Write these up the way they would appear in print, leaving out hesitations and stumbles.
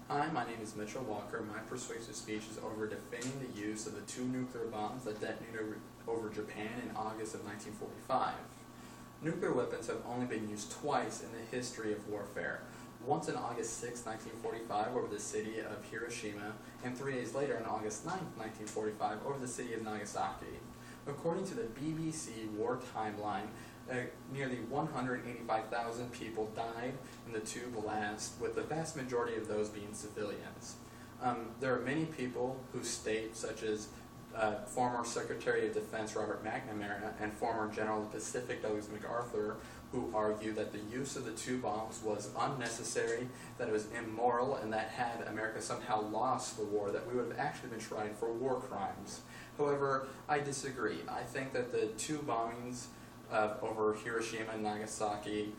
Hi, my name is Mitchell Walker. My persuasive speech is over defending the use of the two nuclear bombs that detonated over Japan in August of 1945. Nuclear weapons have only been used twice in the history of warfare. Once on August 6, 1945 over the city of Hiroshima, and 3 days later on August 9, 1945 over the city of Nagasaki. According to the BBC war timeline, nearly 185,000 people died in the two blasts, with the vast majority of those being civilians. There are many people who state, such as former Secretary of Defense Robert McNamara and former General of the Pacific Douglas MacArthur, who argue that the use of the two bombs was unnecessary, that it was immoral, and that had America somehow lost the war, that we would have actually been tried for war crimes. However, I disagree. I think that the two bombings over Hiroshima and Nagasaki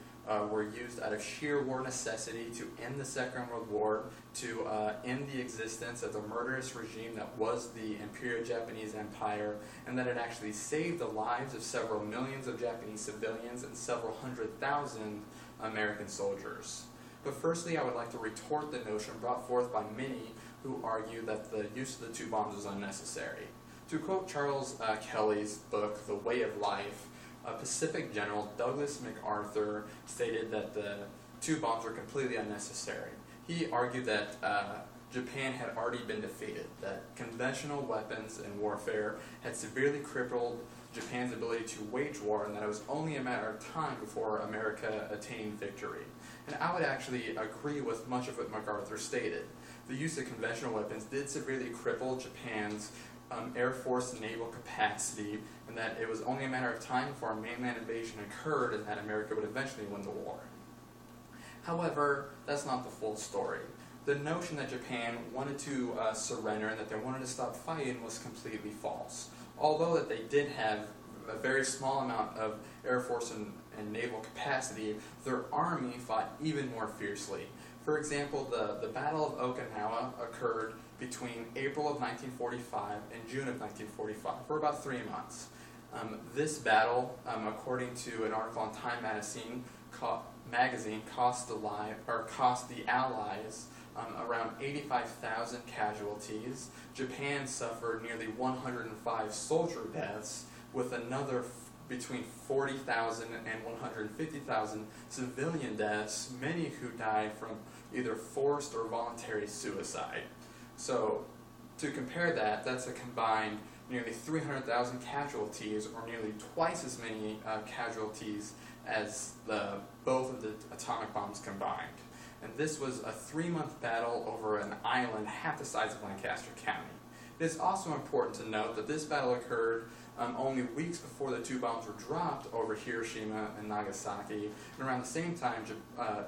were used out of sheer war necessity to end the Second World War, to end the existence of the murderous regime that was the Imperial Japanese Empire, and that it actually saved the lives of several millions of Japanese civilians and several 100,000 American soldiers. But firstly, I would like to retort the notion brought forth by many who argue that the use of the two bombs is unnecessary. To quote Charles Kelly's book, The Way of Life, Pacific General Douglas MacArthur stated that the two bombs were completely unnecessary. He argued that Japan had already been defeated, that conventional weapons in warfare had severely crippled Japan's ability to wage war, and that it was only a matter of time before America attained victory. And I would actually agree with much of what MacArthur stated. The use of conventional weapons did severely cripple Japan's Air Force and naval capacity, and that it was only a matter of time before a mainland invasion occurred and that America would eventually win the war. However, that's not the full story. The notion that Japan wanted to surrender and that they wanted to stop fighting was completely false. Although that they did have a very small amount of Air Force and naval capacity, their army fought even more fiercely. For example, the Battle of Okinawa occurred between April of 1945 and June of 1945 for about 3 months. This battle, according to an article on Time magazine, cost the Allies around 85,000 casualties. Japan suffered nearly 105 soldier deaths, with another between 40,000 and 150,000 civilian deaths, many who died from either forced or voluntary suicide. So, to compare that, that's a combined nearly 300,000 casualties, or nearly twice as many casualties as both of the atomic bombs combined. And this was a 3-month battle over an island half the size of Lancaster County. It is also important to note that this battle occurred only weeks before the two bombs were dropped over Hiroshima and Nagasaki, and around the same time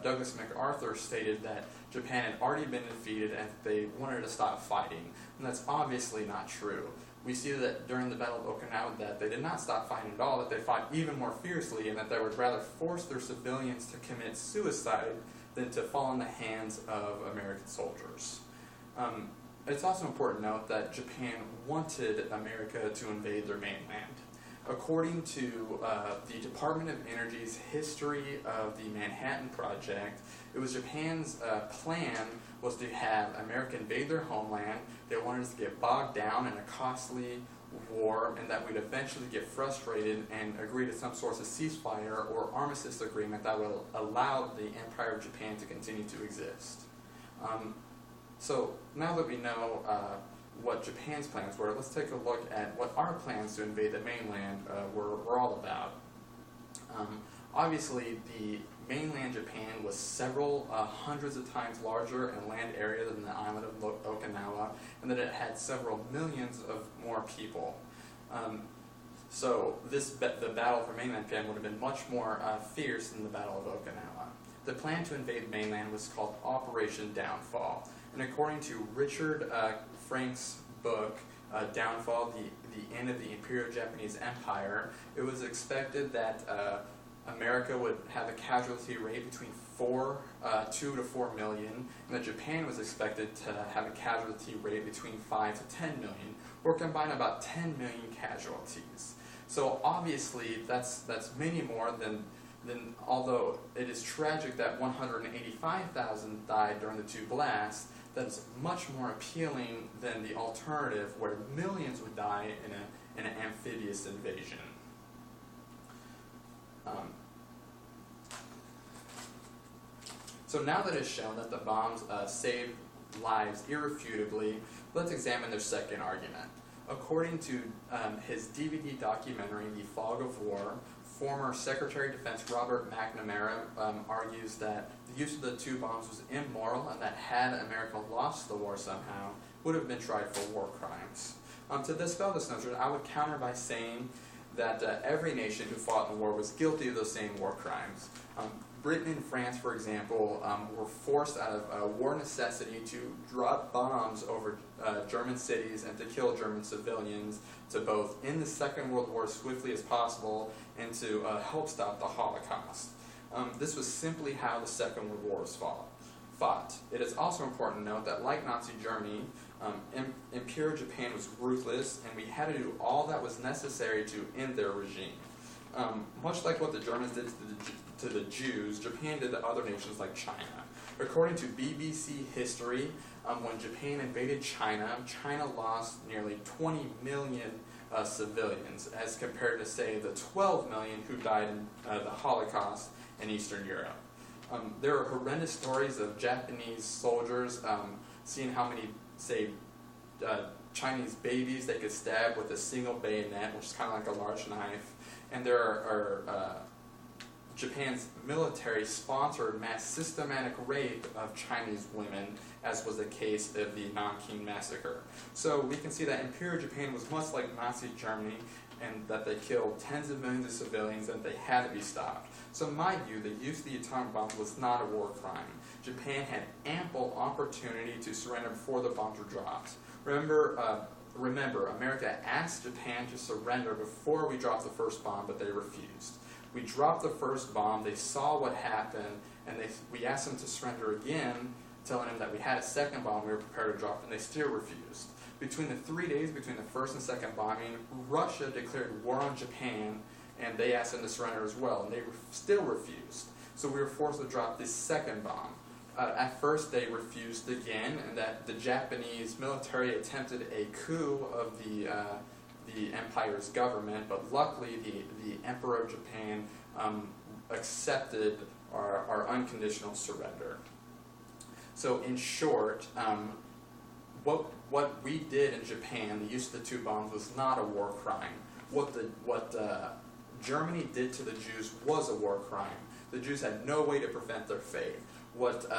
Douglas MacArthur stated that Japan had already been defeated and they wanted to stop fighting, and that's obviously not true. We see that during the Battle of Okinawa that they did not stop fighting at all, that they fought even more fiercely, and that they would rather force their civilians to commit suicide than to fall in the hands of American soldiers. It's also important to note that Japan wanted America to invade their mainland. According to the Department of Energy's History of the Manhattan Project, it was Japan's plan was to have America invade their homeland. They wanted us to get bogged down in a costly war, and that we'd eventually get frustrated and agree to some sort of ceasefire or armistice agreement that would allow the Empire of Japan to continue to exist. So now that we know what Japan's plans were, let's take a look at what our plans to invade the mainland were all about. Obviously, the mainland Japan was several hundreds of times larger in land area than the island of Okinawa, and that it had several millions of more people. So the battle for mainland Japan would have been much more fierce than the Battle of Okinawa. The plan to invade mainland was called Operation Downfall, and according to Richard Frank's book, Downfall, the End of the Imperial Japanese Empire, it was expected that America would have a casualty rate between 2 to 4 million, and that Japan was expected to have a casualty rate between 5 to 10 million, or combine about 10 million casualties. So obviously that's many more than then although it is tragic that 185,000 died during the two blasts, that is much more appealing than the alternative where millions would die in an amphibious invasion. So now that it's shown that the bombs saved lives irrefutably, let's examine their second argument. According to his DVD documentary, The Fog of War, former Secretary of Defense Robert McNamara argues that the use of the two bombs was immoral and that had America lost the war somehow, would have been tried for war crimes. To dispel this notion, I would counter by saying that every nation who fought in the war was guilty of those same war crimes. Britain and France, for example, were forced out of war necessity to drop bombs over German cities and to kill German civilians to both end the Second World War as swiftly as possible and to help stop the Holocaust. This was simply how the Second World War was fought. It is also important to note that, like Nazi Germany, Imperial Japan was ruthless, and we had to do all that was necessary to end their regime. Much like what the Germans did to the Jews, Japan did to other nations like China. According to BBC History, when Japan invaded China, China lost nearly 20 million civilians, as compared to, say, the 12 million who died in the Holocaust in Eastern Europe. There are horrendous stories of Japanese soldiers seeing how many, say, Chinese babies they could stab with a single bayonet, which is kind of like a large knife. And there are Japan's military sponsored mass systematic rape of Chinese women, as was the case of the Nanking Massacre. So we can see that Imperial Japan was much like Nazi Germany, and that they killed tens of millions of civilians and they had to be stopped. So in my view, the use of the atomic bomb was not a war crime. Japan had ample opportunity to surrender before the bombs were dropped. Remember, America asked Japan to surrender before we dropped the first bomb, but they refused. We dropped the first bomb, they saw what happened, and we asked them to surrender again, telling them that we had a second bomb we were prepared to drop, and they still refused. Between the 3 days between the first and second bombing, Russia declared war on Japan, and they asked them to surrender as well, and they still refused. So we were forced to drop this second bomb. At first they refused again, and that the Japanese military attempted a coup of the empire's government, but luckily the Emperor of Japan accepted our unconditional surrender. So in short, what we did in Japan, the use of the two bombs, was not a war crime. What Germany did to the Jews was a war crime. The Jews had no way to prevent their fate. What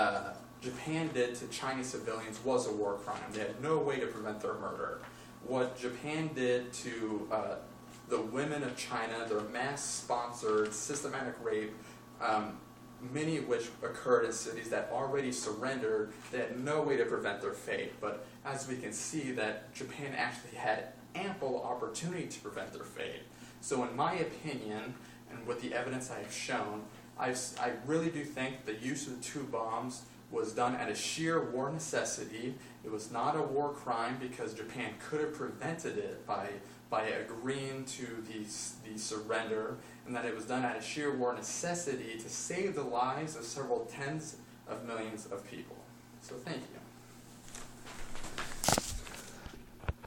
Japan did to Chinese civilians was a war crime. They had no way to prevent their murder. What Japan did to the women of China, their mass-sponsored, systematic rape, many of which occurred in cities that already surrendered, they had no way to prevent their fate. But as we can see, that Japan actually had ample opportunity to prevent their fate. So in my opinion, and with the evidence I have shown, I really do think the use of the two bombs was done at a sheer war necessity. It was not a war crime because Japan could have prevented it by agreeing to the surrender, and that it was done out of sheer war necessity to save the lives of several tens of millions of people. So thank you.